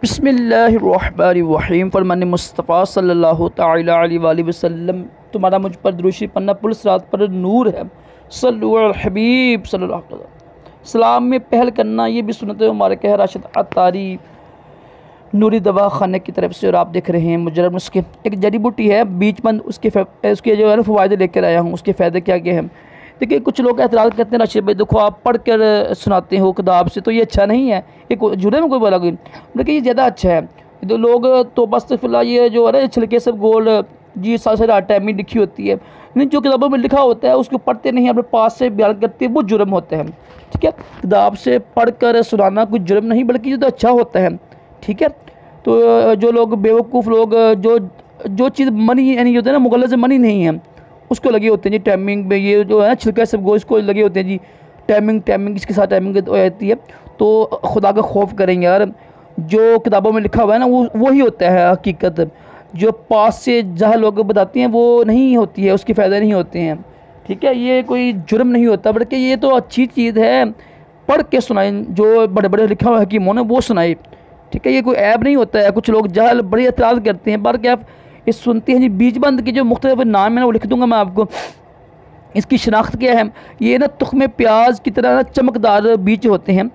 बिस्मिल्लाहिर्रहमानिर्रहीम। फरमान मुस्तफ़ा सल्लल्लाहु तआला अलैहि वसल्लम, तुम्हारा मुझ पर दुरूद शरीफ पढ़ना पुल सिरात पर नूर है। सल्लु अल हबीब सल्लल्लाहु अलैहि वसल्लम। सलाम में पहल करना ये भी सुन्नत मुबारक है। राशिद अत्तारी नूरी दवा खाने की तरफ से। और आप देख रहे हैं मुजर्रब नुस्खे, एक जड़ी बूटी है बीच बंद, उसके जो है ना फ़वाइदे लेकर आया हूँ। उसके फ़ायदे क्या क्या हैं। देखिए कुछ लोग एतराज़ करते हैं, राशिद भाई देखो आप पढ़ कर सुनाते हो किताब से, तो ये अच्छा नहीं है। एक जुड़े में कोई बोला कोई, देखिए ये ज़्यादा अच्छा है। तो लोग तो बस फिलहाल ये जो है ना छिलके सब गोल जी सारा टाइम में लिखी होती है, नहीं जो किताबों में लिखा होता है उसको पढ़ते नहीं, अपने पास से बयान करते हैं, वो जुर्म होते हैं। ठीक है, किताब से पढ़ कर सुनाना कोई जुर्म नहीं बल्कि ये तो अच्छा होता है। ठीक है, तो जो लोग बेवकूफ़ लोग जो चीज़ मनी यानी होता है ना मुगल्लज़ मनी नहीं है उसको लगे होते हैं जी टाइमिंग में, ये जो है ना छिलका सब गोश्त को लगे होते हैं जी टाइमिंग इसके साथ टाइमिंग हो जाती है। तो खुदा का खौफ करें यार, जो किताबों में लिखा हुआ है ना वो ही होता है हकीकत। जो पास से जहाँ लोग बताते हैं वो नहीं होती है, उसके फ़ायदे नहीं होते हैं। ठीक है, ये कोई जुर्म नहीं होता बल्कि ये तो अच्छी चीज़ है। पढ़ के सुनाएं, जो बड़े बड़े लिखा हुआ हकीमों ने वो सुनाए। ठीक है, ये कोई ऐब नहीं होता है। कुछ लोग जहल बड़ी एतराज़ करते हैं, पर क्या ये सुनते हैं जी बीजबंद के जो मुख्तलिफ नाम है ना वो लिख दूंगा मैं आपको। इसकी शनाख्त क्या है, ये ना तुख्मे प्याज की तरह ना चमकदार बीज होते हैं।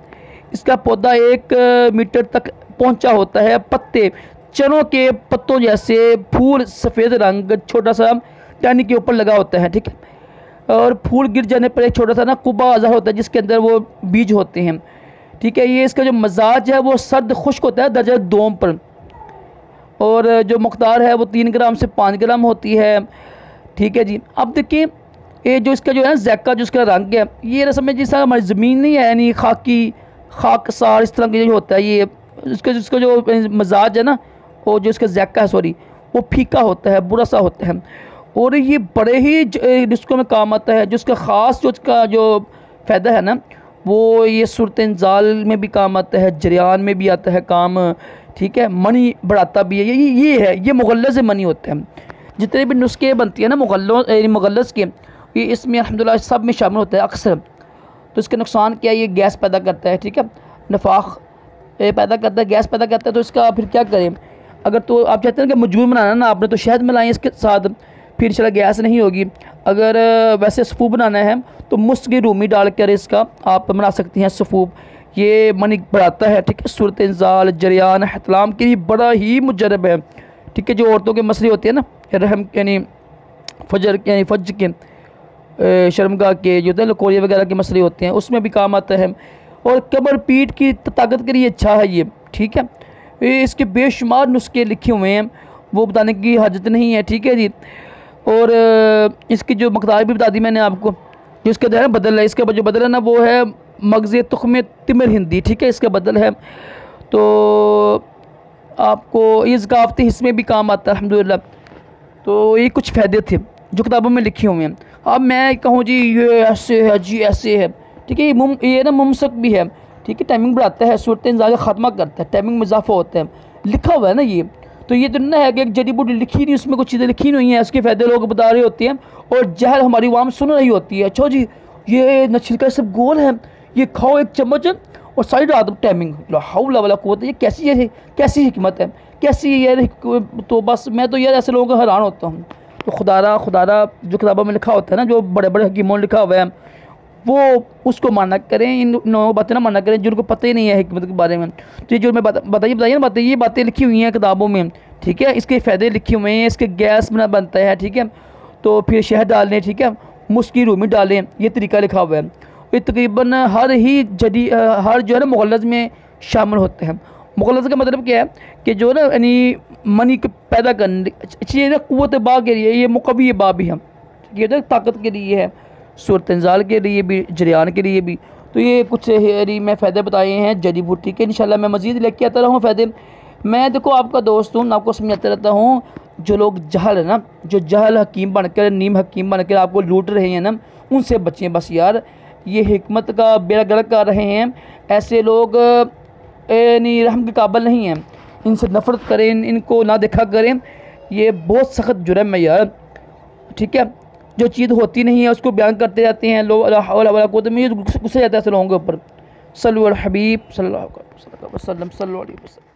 इसका पौधा 1 मीटर तक पहुंचा होता है। पत्ते चनों के पत्तों जैसे, फूल सफ़ेद रंग, छोटा सा टहनी के ऊपर लगा होता है। ठीक है, और फूल गिर जाने पर एक छोटा सा ना कुबा ज़ाहिर होता है जिसके अंदर वो बीज होते हैं। ठीक है, ये इसका जो मजाज है वो सर्द खुश्क होता है दर्जा 2 पर, और जो मकदार है वो 3 ग्राम से 5 ग्राम होती है। ठीक है जी, अब देखिए ये जो इसका जो है ना जैका जो इसका रंग है, ये रस्म में जैसा हमारी ज़मीन नहीं है यानी खाकसार इस तरह का जो होता है, ये इसका जो मजाज है ना वो जो इसका जैका है सॉरी वो फीका होता है, बुरा सा होता है। और ये बड़े ही डिस्कों में काम आता है। जो इसका ख़ास जो इसका जो फ़ायदा है ना वो ये सूरत इंजाल में भी काम आता है, जरियान में भी आता है काम। ठीक है, मनी बढ़ाता भी है। ये है, ये मुगल्लज़ मनी होते हैं। जितने भी नुस्खे बनती है ना मुगल्लज़ के, ये इसमें अल्हम्दुलिल्लाह सब में शामिल होता है अक्सर। तो इसका नुकसान क्या है, ये गैस पैदा करता है। ठीक है, नफाख पैदा करता है, गैस पैदा करता है। तो इसका फिर क्या करें, अगर तो आप चाहते हैं कि मजबूर बनाना ना आपने, तो शहद मिलाएं इसके साथ, फिर चला गैस नहीं होगी। अगर वैसे सफ़ूब बनाना है तो मुस्क की रूमी डाल कर इसका आप बना सकती हैं सफ़ूब। ये मनी बढ़ाता है। ठीक है, सूरत इंजाल जरियान हतलाम के लिए बड़ा ही मुजरब है। ठीक है, जो औरतों के मसले होते हैं ना रहम यानी फज के शर्मगाह के जो होते हैं लकोरिया वगैरह के मसले होते हैं उसमें भी काम आता है। और कमर पीठ की ताकत के लिए अच्छा है ये। ठीक है, इसके बेशुमार नुस्खे लिखे हुए हैं, वो बताने की हाजत नहीं है। ठीक है जी, और इसकी जो मकदार भी बता दी मैंने आपको। जो इसका जो है बदल है, इसका जो बदल है ना वो है मगज़ तुख्म तिमर हिंदी। ठीक है, इसका बदल है। तो आपको ये ज़काफ़ती हिस्से में भी काम आता है अल्हम्दुलिल्लाह। तो ये कुछ फ़ायदे थे जो किताबों में लिखे हुए हैं। अब मैं कहूँ जी ये ऐसे है जी ऐसे है। ठीक है, ये ना मुमसक भी है। ठीक है, टाइमिंग बढ़ाता है, सूरत इंजाल ख़त्मा करता है, टाइमिंग में इजाफा होता है, लिखा हुआ है ना ये। तो ये तो ना है कि एक जड़ी बूटी लिखी नहीं, उसमें कुछ चीज़ें लिखी नहीं है, उसके फ़ायदे लोग बता रहे होते हैं और जहल हमारी आवाम सुन रही होती है। अच्छा जी ये न छिलका सब गोल है, ये खाओ 1 चम्मच और सारी रात टाइमिंग, हाउला वाला कुव्वत, ये कैसी हिकमत है, कैसी यार। तो बस मैं तो यार ऐसे लोगों का हैरान होता हूँ। तो खुदारा जो किताबों में लिखा होता है ना, जो बड़े बड़े हकीमों ने लिखा हुआ है वो उसको माना करें, इन बातें ना माना करें जिनको पता ही नहीं है हिकमत के बारे में। तो ये जो मैं बताइए ना बातें, ये बातें लिखी हुई हैं किताबों में। ठीक है, इसके फ़ायदे लिखे हुए हैं, इसके गैस बनता है। ठीक है, तो फिर शहद डालें, ठीक है, मुस्की रूमी डालें, ये तरीका लिखा हुआ है। ये तकरीबन हर जो है ना मुगल्लज़ में शामिल होते हैं। मुगल्लज़ का मतलब क्या है कि जो ना यानी मनी को पैदा करने चाहिए ना, क़ुव्वत बा के लिए, ये मुक़व्वी बा भी हम, ये तो ताकत के लिए है, सूरत इंजाल के लिए भी, जरियान के लिए भी। तो ये कुछ मैं फ़ायदे बताए हैं जड़ी बूटी के। इंशाल्लाह मैं मज़ीद लेके आता रहूँ फ़ायदे। मैं देखो आपका दोस्त हूँ, आपको समझाता रहता हूँ। जो लोग जहल है ना, जो जहल हकीम बनकर नीम हकीम बनकर आपको लूट रहे हैं ना, उनसे बचें बस यार। ये हिकमत का बेड़ा गर्क कर रहे हैं। ऐसे लोग यानी रहम के काबिल नहीं हैं, इनसे नफ़रत करें, इनको ना देखा करें। ये बहुत सख्त जुर्म है यार। ठीक है, जो चीज़ होती नहीं है उसको बयान करते जाते हैं लोग, तो मुझे गुस्सा जाता है ऐसे लोगों के ऊपर। सल्लु अल हबीब सल्लल्लाहु अलैहि वसल्लम।